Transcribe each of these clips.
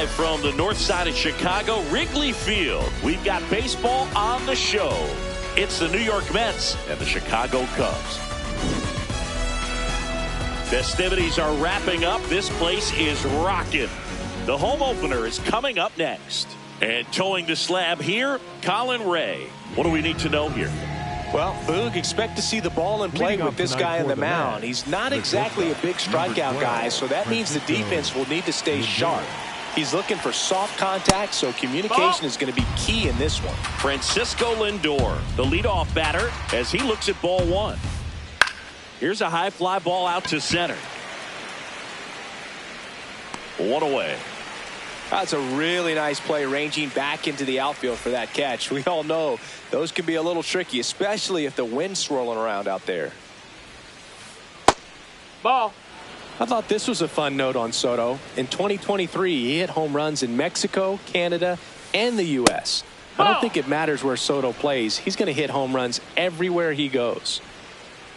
Live from the north side of Chicago, Wrigley Field. We've got baseball on the show. It's the New York Mets and the Chicago Cubs. Festivities are wrapping up. This place is rocking. The home opener is coming up next. And towing the slab here, Colin Ray. What do we need to know here? Well, Boog, expect to see the ball in play with this guy in the mound. He's not exactly a big strikeout guy, so that means the defense will need to stay sharp. He's looking for soft contact, so communication is going to be key in this one. Francisco Lindor, the leadoff batter, as he looks at ball one. Here's a high fly ball out to center. One away. That's a really nice play, ranging back into the outfield for that catch. We all know those can be a little tricky, especially if the wind's swirling around out there. Ball. I thought this was a fun note on Soto. In 2023, he hit home runs in Mexico, Canada, and the U.S. I don't think it matters where Soto plays. He's going to hit home runs everywhere he goes.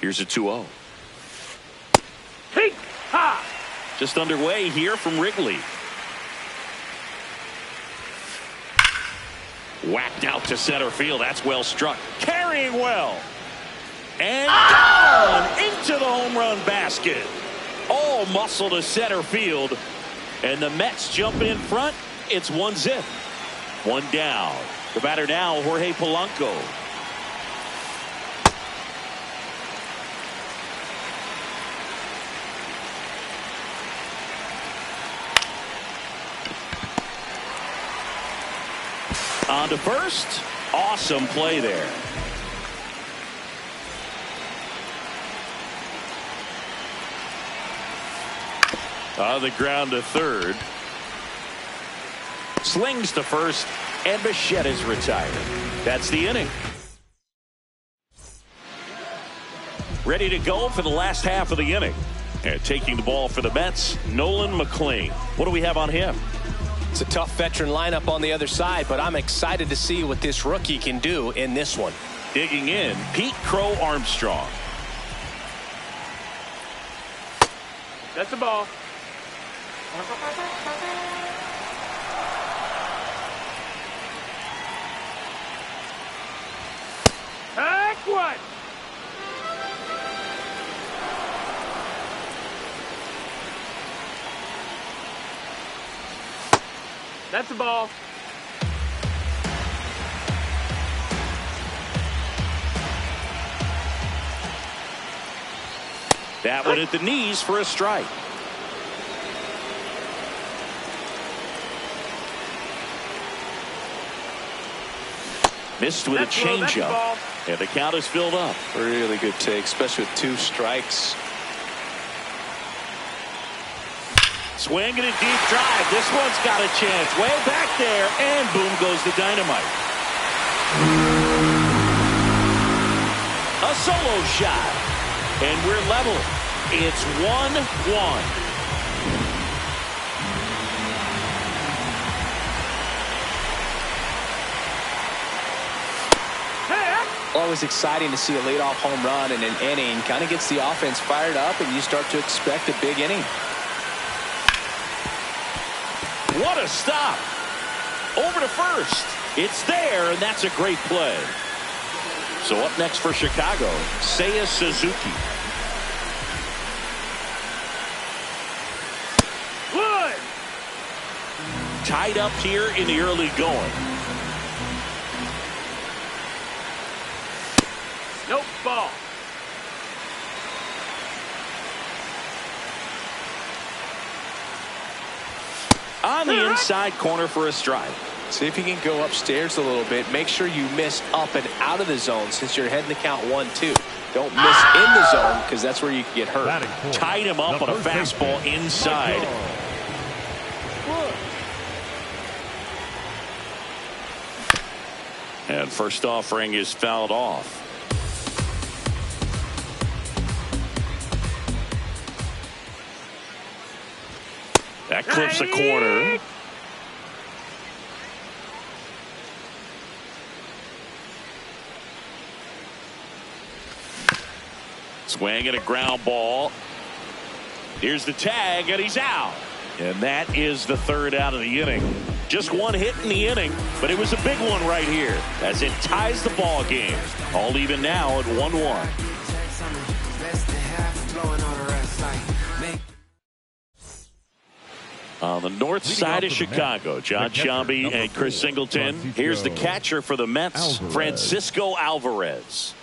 Here's a 2-0. Hey, ha! Just underway here from Wrigley. Whacked out to center field. That's well struck. Carrying well. And down into the home run basket. All muscle to center field. And the Mets jump in front. It's 1-0. One down. The batter now, Jorge Polanco. On to first. Awesome play there. On the ground to third. Slings to first, and Bichette is retired. That's the inning. Ready to go for the last half of the inning. And taking the ball for the Mets, Nolan McLean. What do we have on him? It's a tough veteran lineup on the other side, but I'm excited to see what this rookie can do in this one. Digging in, Pete Crow Armstrong. That's the ball. Heck what? That's the ball. That one at the knees for a strike. Missed with a changeup. And the count is filled up. Really good take, especially with 2 strikes. Swing and a deep drive. This one's got a chance. Way back there. And boom goes the dynamite. A solo shot. And we're level. It's 1-1. Always exciting to see a leadoff home run in an inning. Kind of gets the offense fired up, and you start to expect a big inning. What a stop. Over to first. It's there, and that's a great play. So up next for Chicago, Seiya Suzuki. Good. Tied up here in the early going. Nope, ball. On the inside corner for a strike. See if you can go upstairs a little bit. Make sure you miss up and out of the zone since you're heading to count 1-2. Don't miss in the zone because that's where you can get hurt. Tied him up on a fastball inside. And first offering is fouled off. That clips a corner. Swing and a ground ball. Here's the tag, and he's out. And that is the third out of the inning. Just one hit in the inning, but it was a big one right here as it ties the ball game. All even now at 1-1. On the north side of Chicago, John Sciambi and Chris Singleton. Here's the catcher for the Mets, Francisco Alvarez.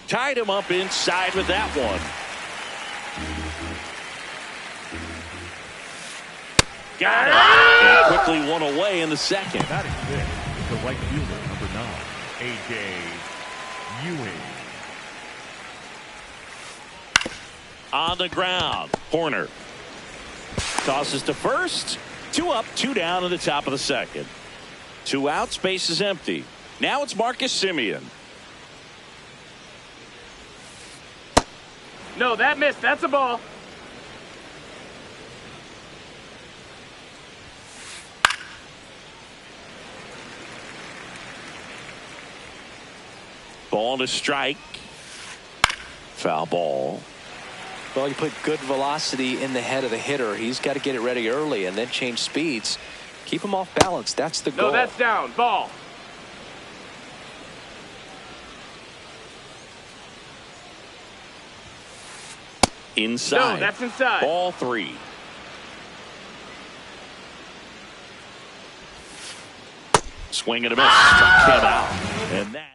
Tied him up inside with that one. Got it. And quickly one away in the second. That is it. The right fielder, number 9, A.J. Ewing. On the ground, Horner tosses to first. 2 up, 2 down in the top of the second. 2 out, space is empty. Now it's Marcus Semien. No, that missed. That's a ball. Ball to strike. Foul ball. Well, you put good velocity in the head of the hitter. He's got to get it ready early and then change speeds. Keep him off balance. That's the goal. No, that's down. Ball. Inside. No, that's inside. Ball 3. Swing and a miss. Struck him out. And that.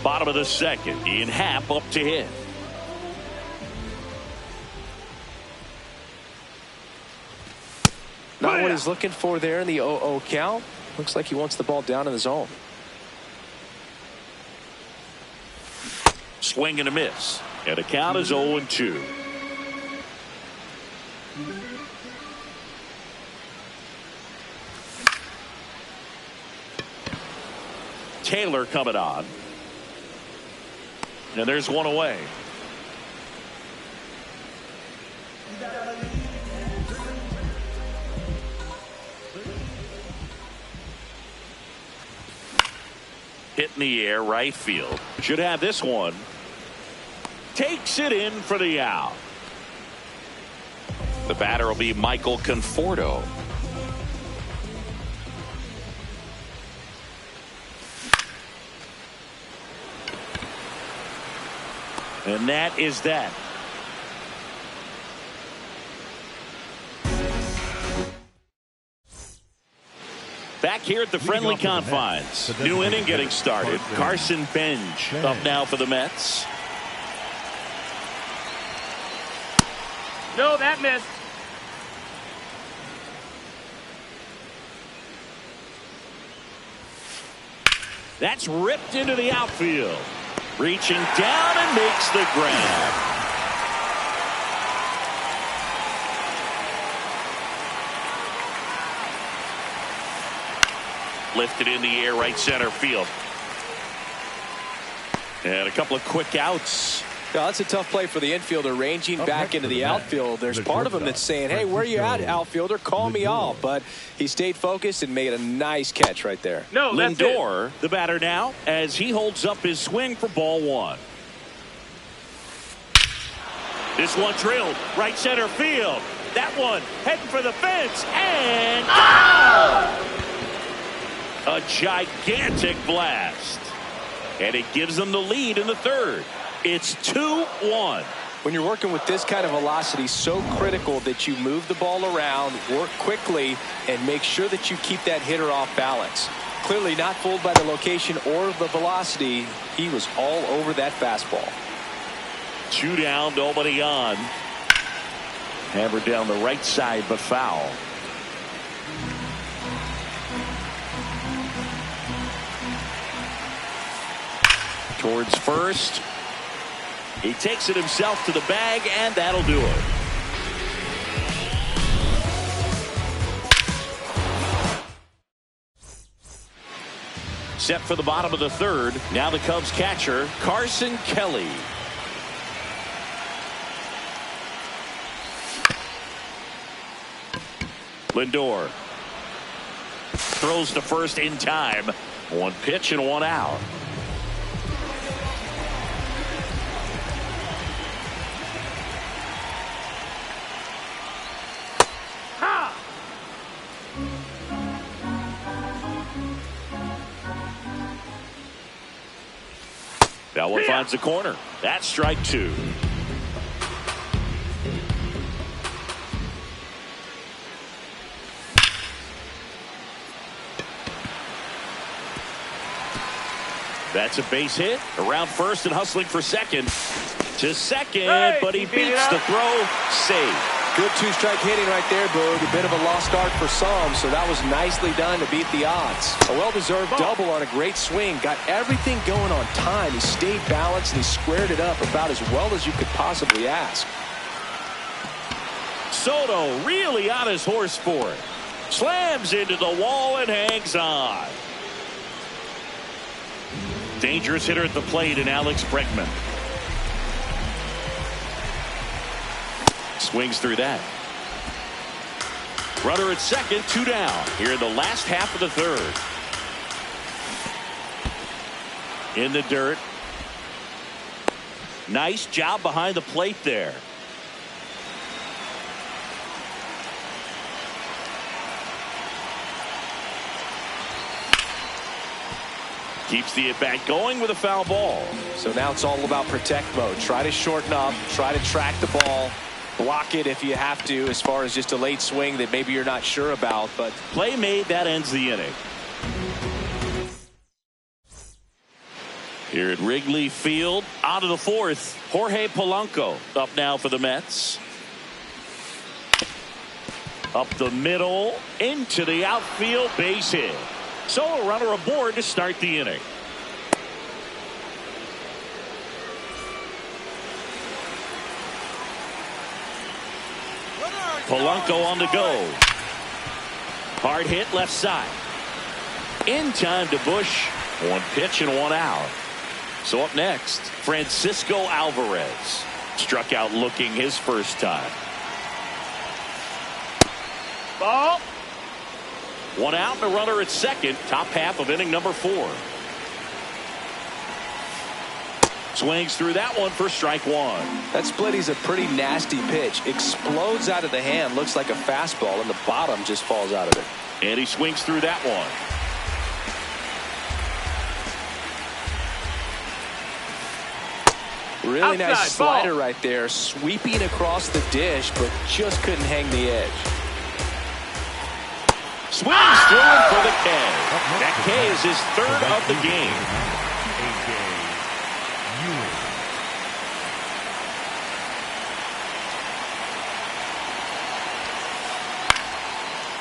Bottom of the second. Ian Happ up to hit. Not what he's looking for there in the 0-0 count. Looks like he wants the ball down in the zone. Swing and a miss. And the count is 0-2. Taylor coming on. And there's one away. Hit in the air, right field. Should have this one. Takes it in for the out. The batter will be Michael Conforto. And that is that. Back here at the friendly confines. New inning getting started. Carson Bench up now for the Mets. No, that missed. That's ripped into the outfield. Reaching down and makes the grab. Lifted in the air, right center field. And a couple of quick outs. Yeah, that's a tough play for the infielder, ranging back into the outfield. There's part of him that's saying, hey, where you at, outfielder? Call me off. But he stayed focused and made a nice catch right there. No, that's Lindor, the batter now, as he holds up his swing for ball 1. This one drilled right center field. That one heading for the fence and a gigantic blast. And it gives them the lead in the third. It's 2-1. When you're working with this kind of velocity, so critical that you move the ball around, work quickly, and make sure that you keep that hitter off balance. Clearly not fooled by the location or the velocity. He was all over that fastball. 2 down, nobody on. Hammered down the right side, but foul. Towards first. He takes it himself to the bag, and that'll do it. Set for the bottom of the third. Now the Cubs catcher, Carson Kelly. Lindor. Throws to first in time. One pitch and one out. That one finds the corner. That's strike two. That's a base hit. Around first and hustling for second. To second, but he beats the throw. Save. Good two-strike hitting right there, Boog. A bit of a lost start for some, so that was nicely done to beat the odds. A well-deserved double on a great swing. Got everything going on time. He stayed balanced and he squared it up about as well as you could possibly ask. Soto really on his horse for it. Slams into the wall and hangs on. Dangerous hitter at the plate in Alex Bregman. Swings through that. Runner at second, 2 down here in the last half of the third. In the dirt. Nice job behind the plate there. Keeps the at-bat going with a foul ball. So now it's all about protect mode. Try to shorten up. Try to track the ball. Block it if you have to, as far as just a late swing that maybe you're not sure about. But play made, that ends the inning. Here at Wrigley Field, out of the fourth, Jorge Polanco up now for the Mets. Up the middle, into the outfield, base hit. So a runner aboard to start the inning. Polanco on the go. Hard hit left side. In time to Bush. One pitch and one out. So up next, Francisco Alvarez. Struck out looking his first time. Ball. One out and a runner at second. Top half of inning number 4. Swings through that one for strike one. That splitty's a pretty nasty pitch. Explodes out of the hand. Looks like a fastball, and the bottom just falls out of it. And he swings through that one. Really Outside, nice slider ball. right there. Sweeping across the dish, but just couldn't hang the edge. Swings through him for the K. That K is his third of the game.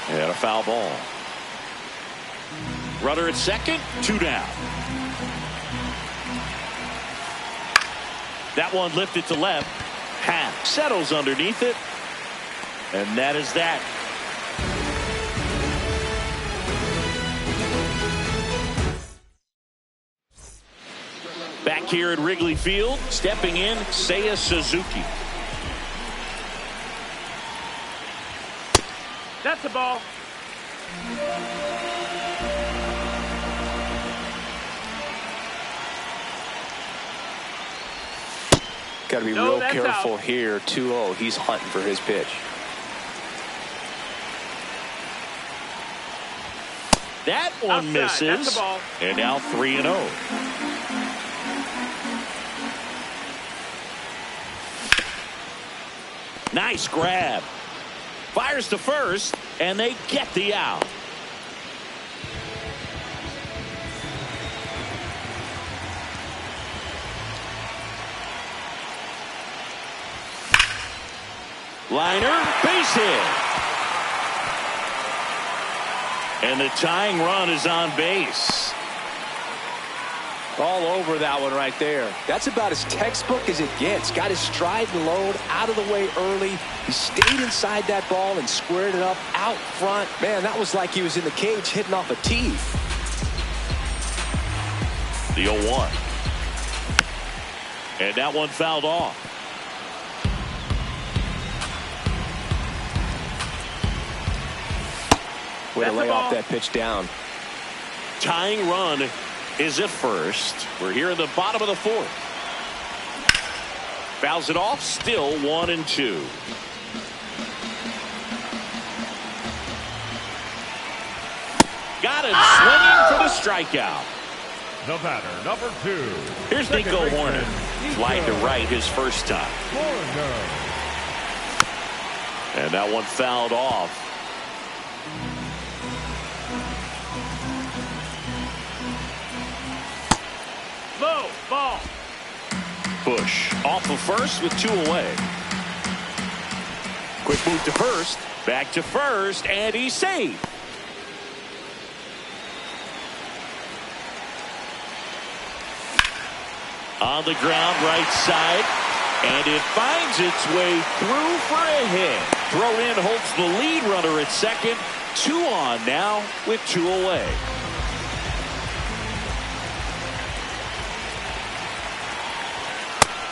And a foul ball. Runner at second, 2 down. That one lifted to left. Half settles underneath it. And that is that. Back here at Wrigley Field, stepping in, Seiya Suzuki. That's a ball. Got to be real careful out here. 2-0. He's hunting for his pitch. That one Outside. misses. That's a ball. And now 3-0. Nice grab. Fires to first, and they get the out. Liner, base hit. And the tying run is on base. All over that one right there. That's about as textbook as it gets. Got his stride and load out of the way early. He stayed inside that ball and squared it up out front. Man, that was like he was in the cage hitting off a tee. The 0-1. And that one fouled off. Way to That's lay the off ball. that pitch down. Tying run is at first. We're here in the bottom of the fourth. Fouls it off. Still 1-2. Got him swinging for the strikeout. The batter, number 2. Here's second Nico baseman, Horner. Flying to Nico right his first time. Horner. And that one fouled off. Low ball. Bush off of first with 2 away. Quick move to first. Back to first, and he's safe. On the ground, right side. And it finds its way through for a hit. Throw in holds the lead runner at second. 2 on now with 2 away.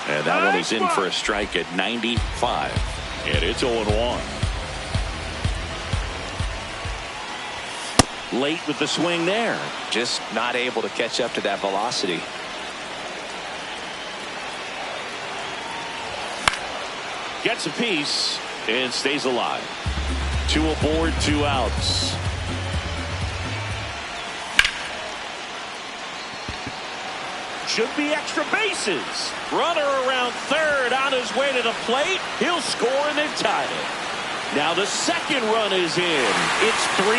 And that one is in for a strike at 95. And it's 0-1. Late with the swing there. Just not able to catch up to that velocity. Gets a piece and stays alive. 2 aboard, 2 outs. Should be extra bases. Runner around third on his way to the plate. He'll score and then tie it. Now the second run is in. It's 3-2.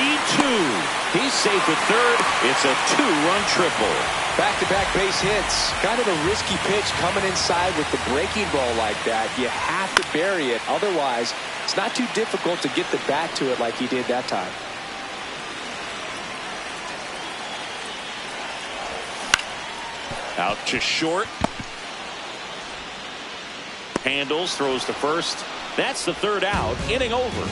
He's safe at third. It's a 2-run triple. Back-to-back base hits. Kind of a risky pitch coming inside with the breaking ball like that. You have to bury it. Otherwise, it's not too difficult to get the bat to it like he did that time. Out to short. Handles, throws to first. That's the 3rd out. Inning over.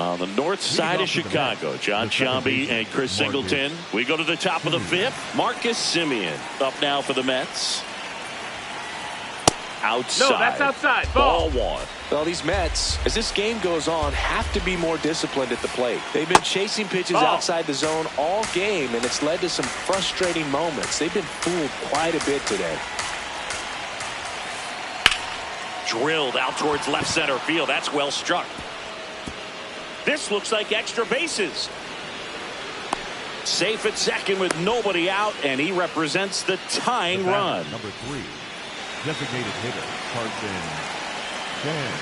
On the north side of Chicago, John Sciambi and Chris Singleton. We go to the top of the 5th. Marcus Semien up now for the Mets. Outside. No, that's outside. Ball. 1. Well, these Mets, as this game goes on, have to be more disciplined at the plate. They've been chasing pitches Ball. outside the zone all game, and it's led to some frustrating moments. They've been fooled quite a bit today. Drilled out towards left center field. That's well struck. This looks like extra bases. Safe at second with nobody out, and he represents the tying The batter, run. number 3. Designated hitter, Carson Chen.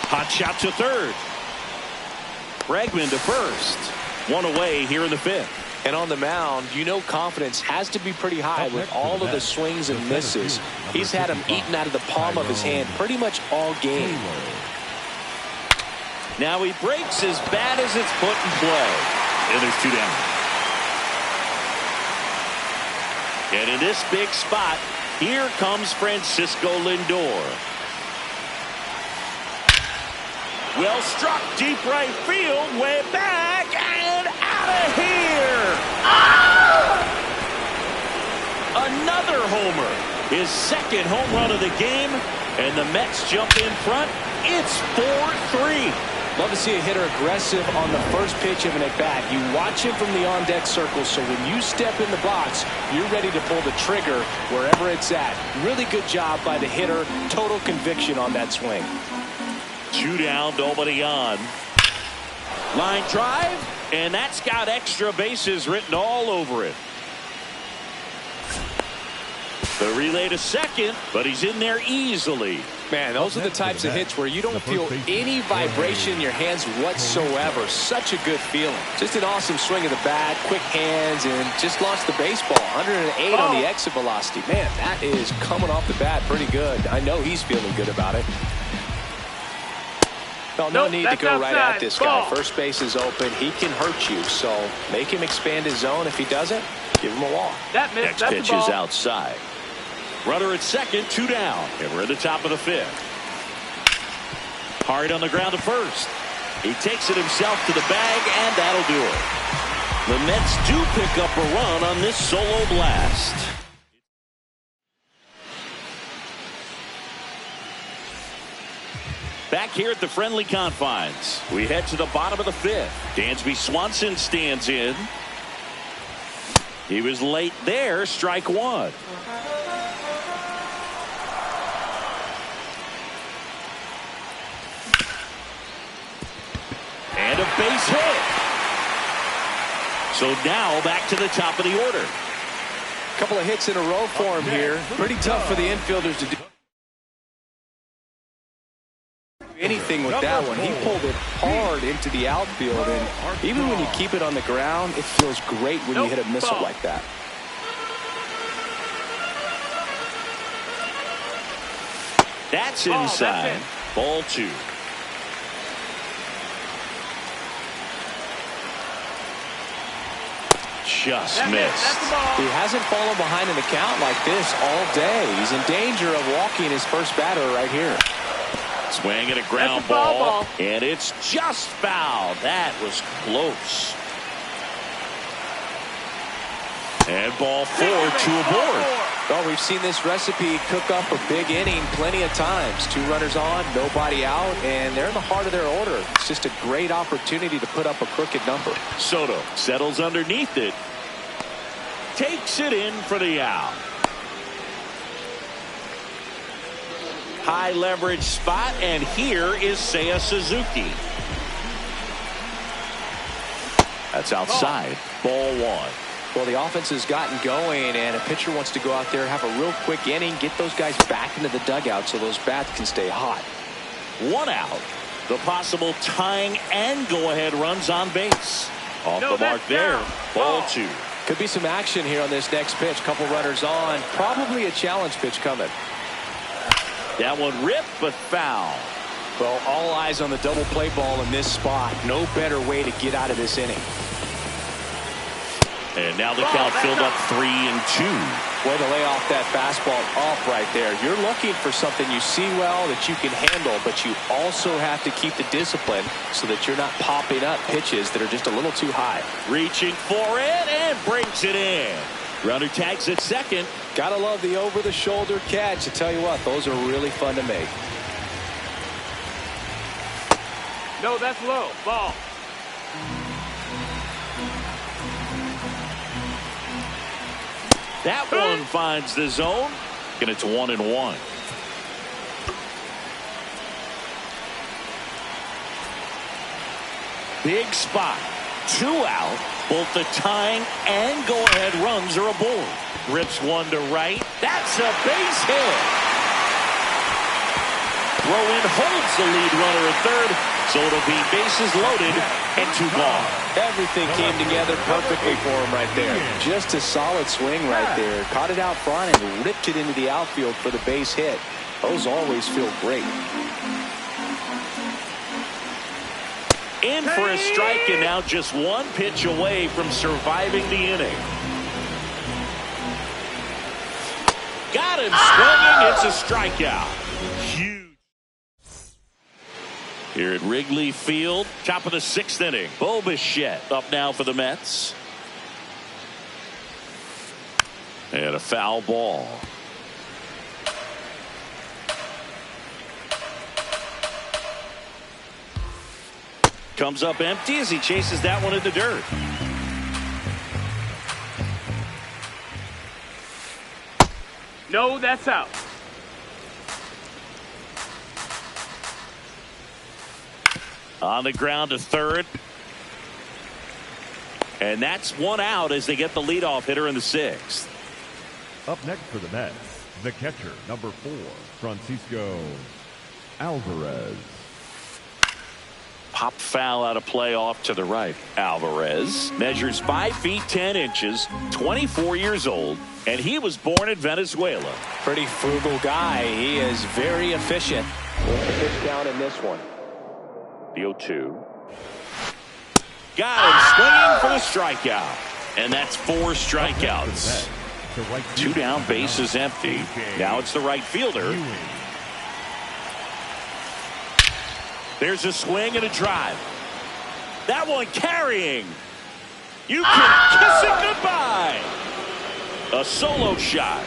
Hot shot to third. Bregman to first. 1 away here in the 5th. And on the mound, you know confidence has to be pretty high with all of the swings and misses. He's had them eaten out of the palm of his hand pretty much all game. Now he breaks as bad as it's put in play. And there's 2 down. And in this big spot, here comes Francisco Lindor. Well struck, deep right field, way back, and out of here. Another homer. His 2nd home run of the game, and the Mets jump in front. It's 4-3. Love to see a hitter aggressive on the first pitch of an at-bat. You watch him from the on-deck circle, so when you step in the box, you're ready to pull the trigger wherever it's at. Really good job by the hitter. Total conviction on that swing. 2 down, nobody on. Line drive, and that's got extra bases written all over it. The relay to second, but he's in there easily. Man, those are the types of hits where you don't feel any vibration in your hands whatsoever. Such a good feeling. Just an awesome swing of the bat, quick hands, and just launched the baseball. 108 on the exit velocity. Man, that is coming off the bat pretty good. I know he's feeling good about it. Well, no need to go right at this guy. First base is open. He can hurt you, so make him expand his zone. If he doesn't, give him a walk. That missed. Next pitch is outside. Runner at second, 2 down. And we're at the top of the 5th. Hard on the ground to first. He takes it himself to the bag, and that'll do it. The Mets do pick up a run on this solo blast. Back here at the friendly confines, we head to the bottom of the fifth. Dansby Swanson stands in. He was late there. Strike one. And a base hit. So now back to the top of the order. A couple of hits in a row for him here. Pretty tough for the infielders to do anything with that one. He pulled it hard into the outfield, and even when you keep it on the ground, it feels great when you hit a missile like that. That's inside. Ball two. Just missed. He hasn't fallen behind in the count like this all day. He's in danger of walking his first batter right here. Swing at a ground ball, and it's just foul. That was close. And ball four, two aboard. Well, we've seen this recipe cook up a big inning plenty of times. 2 runners on, nobody out, and they're in the heart of their order. It's just a great opportunity to put up a crooked number. Soto settles underneath it. Takes it in for the out. High leverage spot, and here is Seiya Suzuki. That's outside. Ball one. Well, the offense has gotten going, and a pitcher wants to go out there, have a real quick inning, get those guys back into the dugout so those bats can stay hot. 1 out. The possible tying and go-ahead runs on base. Off the mark there. Ball two. Could be some action here on this next pitch. Couple runners on. Probably a challenge pitch coming. That one ripped, but foul. Well, all eyes on the double play ball in this spot. No better way to get out of this inning. And now the count filled up 3-2. Way to lay off that fastball off right there. You're looking for something you see well that you can handle, but you also have to keep the discipline so that you're not popping up pitches that are just a little too high. Reaching for it and brings it in. Runner tags at second. Gotta love the over-the-shoulder catch. I tell you what, those are really fun to make. No, that's low. Ball. That one finds the zone, and it's 1-1. Big spot. 2 out. Both the tying and go-ahead runs are aboard. Rips one to right. That's a base hit. Throw-in holds the lead runner at third, so it'll be bases loaded and 2 gone. Everything came together perfectly for him right there. Just a solid swing right there. Caught it out front and ripped it into the outfield for the base hit. Those always feel great. In for a strike, and now just 1 pitch away from surviving the inning. Got him swinging. It's a strikeout. Huge. Here at Wrigley Field, top of the 6th inning. Bo Bichette up now for the Mets. And a foul ball. Comes up empty as he chases that one in the dirt. No, that's out. On the ground to third. And that's 1 out as they get the leadoff hitter in the 6th. Up next for the Mets, the catcher, number 4, Francisco Alvarez. Pop foul out of play off to the right. Alvarez measures 5 feet 10 inches, 24 years old, and he was born in Venezuela. Pretty frugal guy. He is very efficient. What's the pitch down in this one? The 0-2. Got him swinging for the strikeout. And that's 4 strikeouts. 2 down, bases empty. Now it's the right fielder. There's a swing and a drive. That one carrying. You can kiss it goodbye. A solo shot.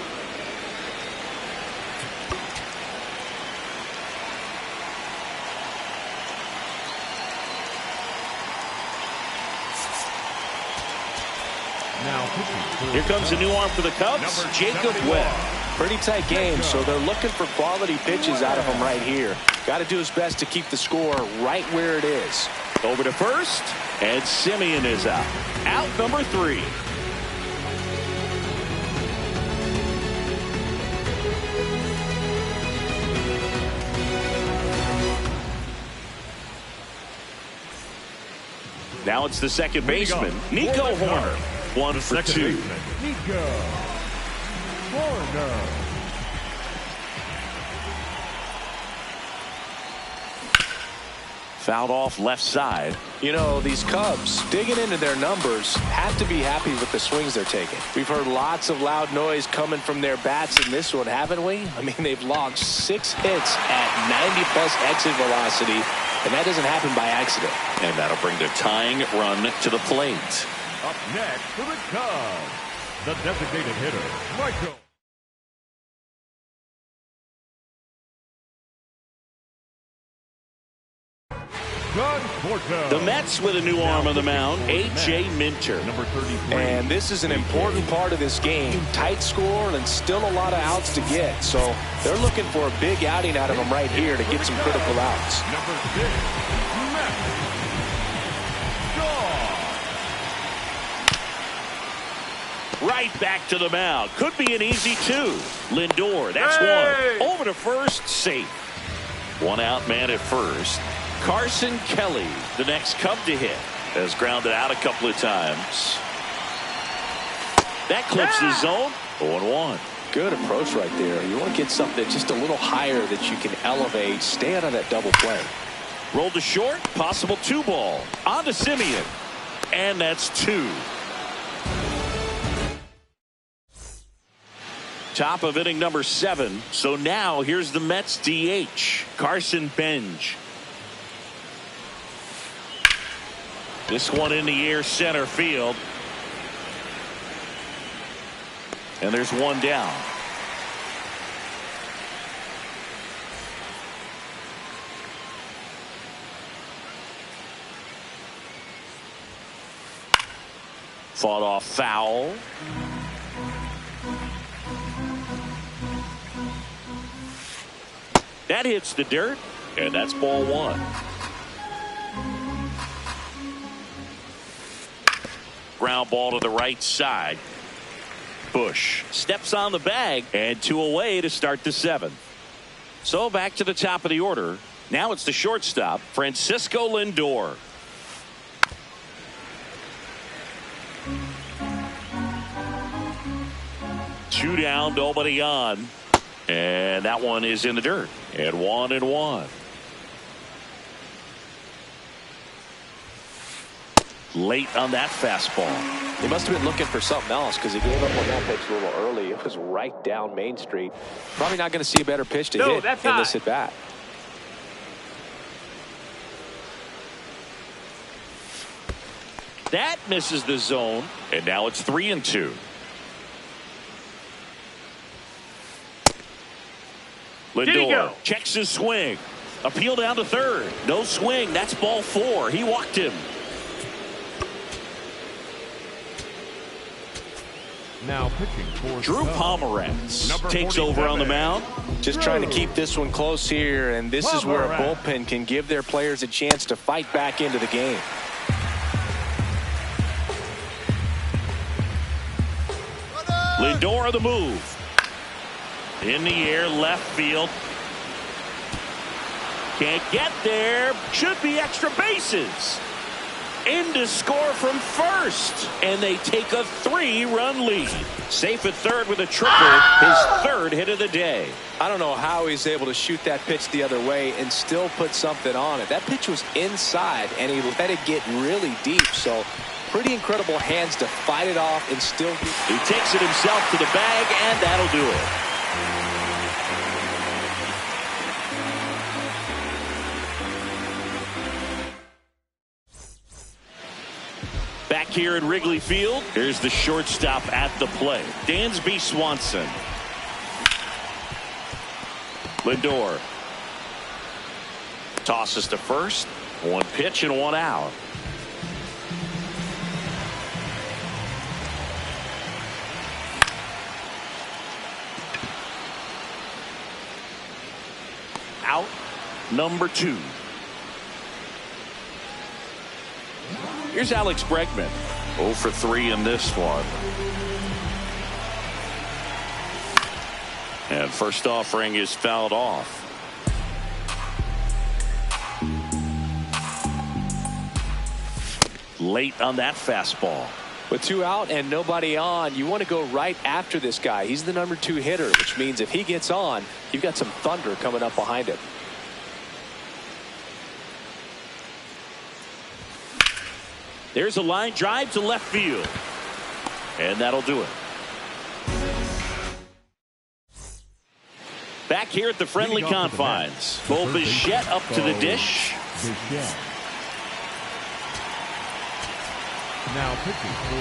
Here comes a new arm for the Cubs, Jacob Webb. Pretty tight game, so they're looking for quality pitches out of him right here. Got to do his best to keep the score right where it is. Over to first, and Simeon is out. Out number 3. Now it's the second baseman, Nico Horner. 1 for 2. Nico Horner. Fouled off left side. You know, these Cubs, digging into their numbers, have to be happy with the swings they're taking. We've heard lots of loud noise coming from their bats in this one, haven't we? I mean, they've logged 6 hits at 90-plus exit velocity, and that doesn't happen by accident. And that'll bring the tying run to the plate. Up next for the Cubs, the designated hitter, Michael. The Mets with a new arm on the mound, A.J. Minter. Number 33. And this is an important part of this game. Tight score and still a lot of outs to get. So they're looking for a big outing out of him right here to get some critical outs. Number 6, Matt Shaw. Right back to the mound. Could be an easy 2. Lindor, that's 1. Over to first, safe. 1 out man at first. Carson Kelly, the next Cub to hit, has grounded out a couple of times. That clips the zone. 0-1. Good approach right there. You want to get something just a little higher that you can elevate. Stay out of that double play. Rolled to short. Possible 2 ball. On to Simeon. And that's 2. Top of inning number 7. So now here's the Mets DH, Carson Benj. This one in the air, center field. And there's 1 down. Fought off foul. That hits the dirt, and that's ball 1. Ground ball to the right side. Bush steps on the bag, and 2 away to start the 7th. So back to the top of the order. Now it's the shortstop, Francisco Lindor. Two down, nobody on. And that one is in the dirt. And 1-1. Late on that fastball. He must have been looking for something else because he gave up on that pitch a little early. It was right down Main Street. Probably not going to see a better pitch to hit in this at bat. That misses the zone. And now it's 3-2. Lindor checks his swing. Appeal down to third. No swing. That's ball 4. He walked him. Now pitching for Drew Pomeranz takes over on the mound. Just trying to keep this one close here, and this is where a bullpen can give their players a chance to fight back into the game. Lindor on the move. In the air, left field. Can't get there. Should be extra bases. In to score from first. And they take a 3-run lead. Safe at third with a triple. His 3rd hit of the day. I don't know how he's able to shoot that pitch the other way and still put something on it. That pitch was inside, and he let it get really deep. So pretty incredible hands to fight it off and still. He takes it himself to the bag, and that'll do it. Back here in Wrigley Field, here's the shortstop at the plate, Dansby Swanson. Lindor tosses to first. 1 pitch and 1 out. number 2. Here's Alex Bregman. 0 for 3 in this one. And first offering is fouled off. Late on that fastball. With 2 out and nobody on, you want to go right after this guy. He's the number 2 hitter, which means if he gets on, you've got some thunder coming up behind him. There's a line drive to left field. And that'll do it. Back here at the friendly confines. Bo Bichette up to the dish.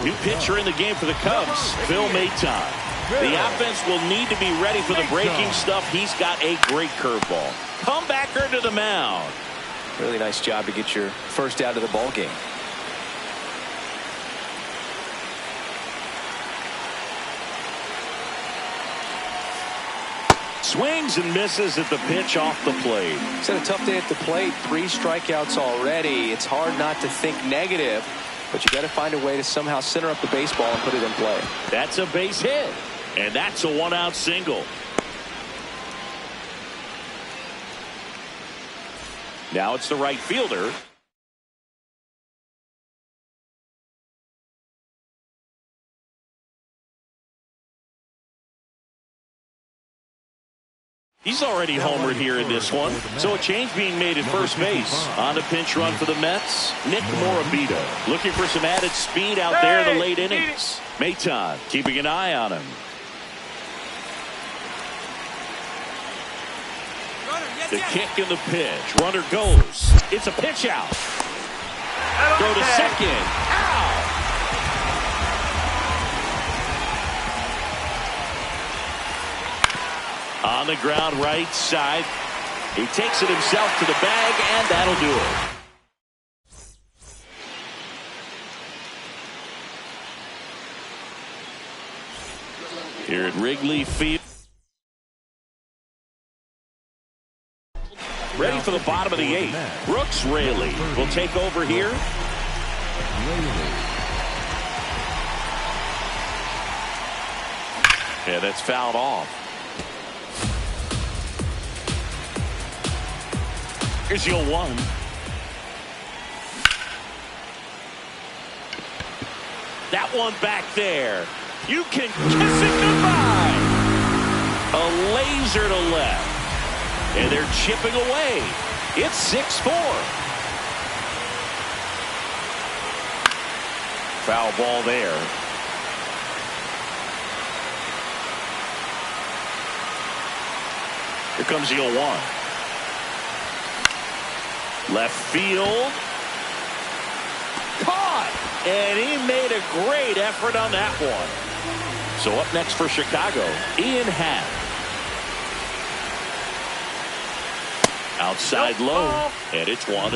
New pitcher in the game for the Cubs, Phil Maton. The offense will need to be ready for the breaking stuff. He's got a great curveball. Comebacker to the mound. Really nice job to get your first out of the ball game. Swings and misses at the pitch off the plate. He's had a tough day at the plate. 3 strikeouts already. It's hard not to think negative, but you got to find a way to somehow center up the baseball and put it in play. That's a base hit, and that's a 1-out single. Now it's the right fielder. He's already homered here in this one. So a change being made at first base. On a pinch run for the Mets, Nick Morabito. Looking for some added speed out there in the late innings. Maton keeping an eye on him. The kick and the pitch. Runner goes. It's a pitch out. Throw to second. Out. On the ground right side. He takes it himself to the bag, and that'll do it. Here at Wrigley Field. Ready for the bottom of the 8th. Brooks Raley will take over here. Yeah, that's fouled off. Here's your 1. That one back there. You can kiss it goodbye. A laser to left. And they're chipping away. It's 6-4. Foul ball there. Here comes the 0-1. Left field. Caught. And he made a great effort on that one. So up next for Chicago, Ian Happ. Outside low. And it's 1-0.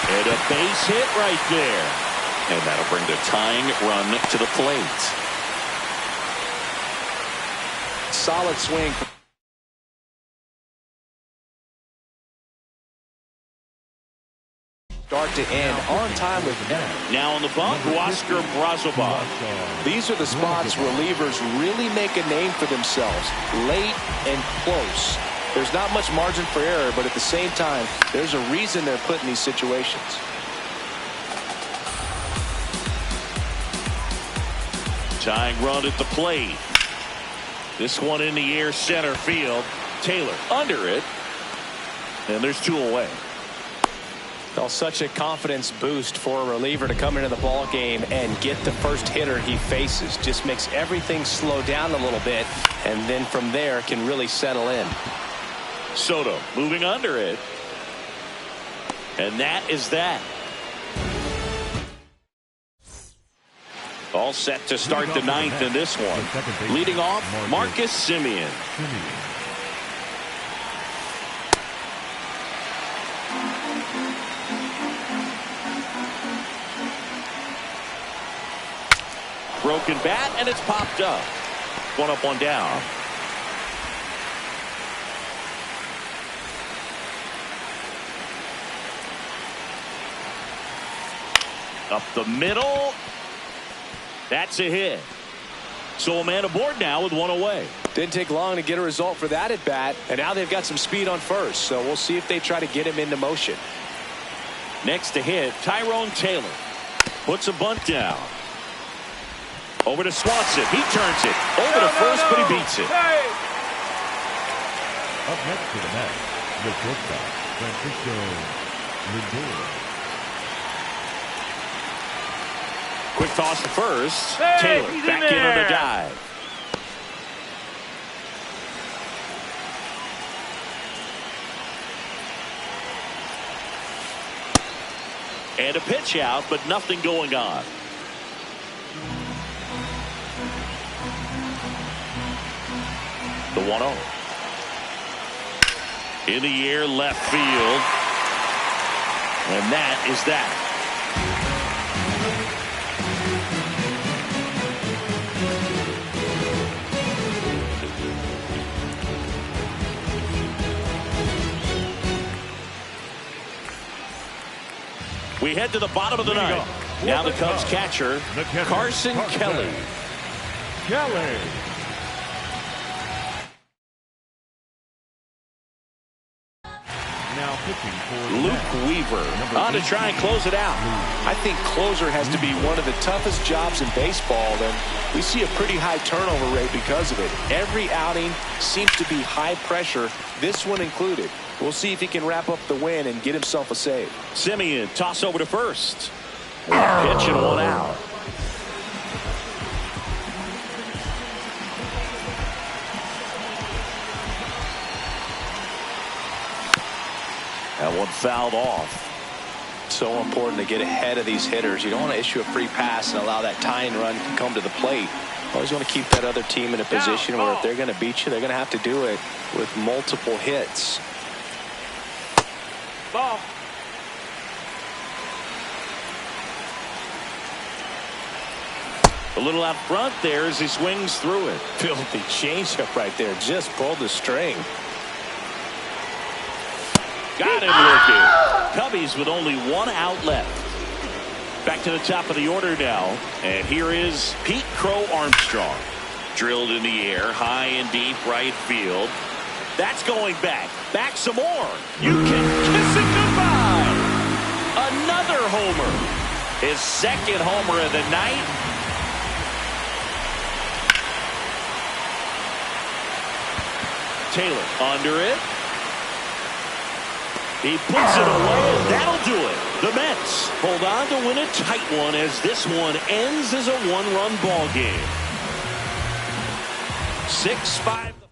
And a base hit right there. And that'll bring the tying run to the plate. Solid swing. Start to end on time with now on the bump, Oscar Brazoban. These are the spots relievers really make a name for themselves. Late and close. There's not much margin for error, but at the same time, there's a reason they're put in these situations. Tying run at the plate. This one in the air, center field. Taylor under it. And there's 2 away. Well, such a confidence boost for a reliever to come into the ball game and get the first hitter he faces. Just makes everything slow down a little bit, and then from there can really settle in. Soto moving under it. And that is that. All set to start the 9th in this one. Leading off, Marcus Semien. Broken bat, and it's popped up. One up, one down. Up the middle. That's a hit. So a man aboard now with one away. Didn't take long to get a result for that at bat, and now they've got some speed on first, so we'll see if they try to get him into motion. Next to hit, Tyrone Taylor puts a bunt down. Over to Swanson. He turns it over to first, but he beats it. Hey! Up next to the Mets, the shortstop, Francisco Lindor. Quick toss to first. Hey, Taylor he's back in in on the there. dive. And a pitch out, but nothing going on. The 1-0. In the air, left field. And that is that. We head to the bottom of the ninth. Now the Cubs catcher, Carson Kelly. Now pitching for Luke Weaver on to try and close it out. I think closer has to be one of the toughest jobs in baseball, and we see a pretty high turnover rate because of it. Every outing seems to be high pressure, this one included. We'll see if he can wrap up the win and get himself a save. Simeon, toss over to first. One pitch and one out. That one fouled off. So important to get ahead of these hitters. You don't want to issue a free pass and allow that tying run to come to the plate. Always want to keep that other team in a position where if they're going to beat you, they're going to have to do it with multiple hits. Ball. A little out front there as he swings through it. Filthy changeup right there. Just pulled the string. Got him looking. Cubbies with only one out left. Back to the top of the order now. And here is Pete Crow Armstrong. Drilled in the air, high and deep right field. That's going back. Back some more. You can kiss it goodbye. Another homer. His second homer of the night. Taylor under it. He puts it away, and that'll do it. The Mets hold on to win a tight one as this one ends as a one-run ball game. 6-5.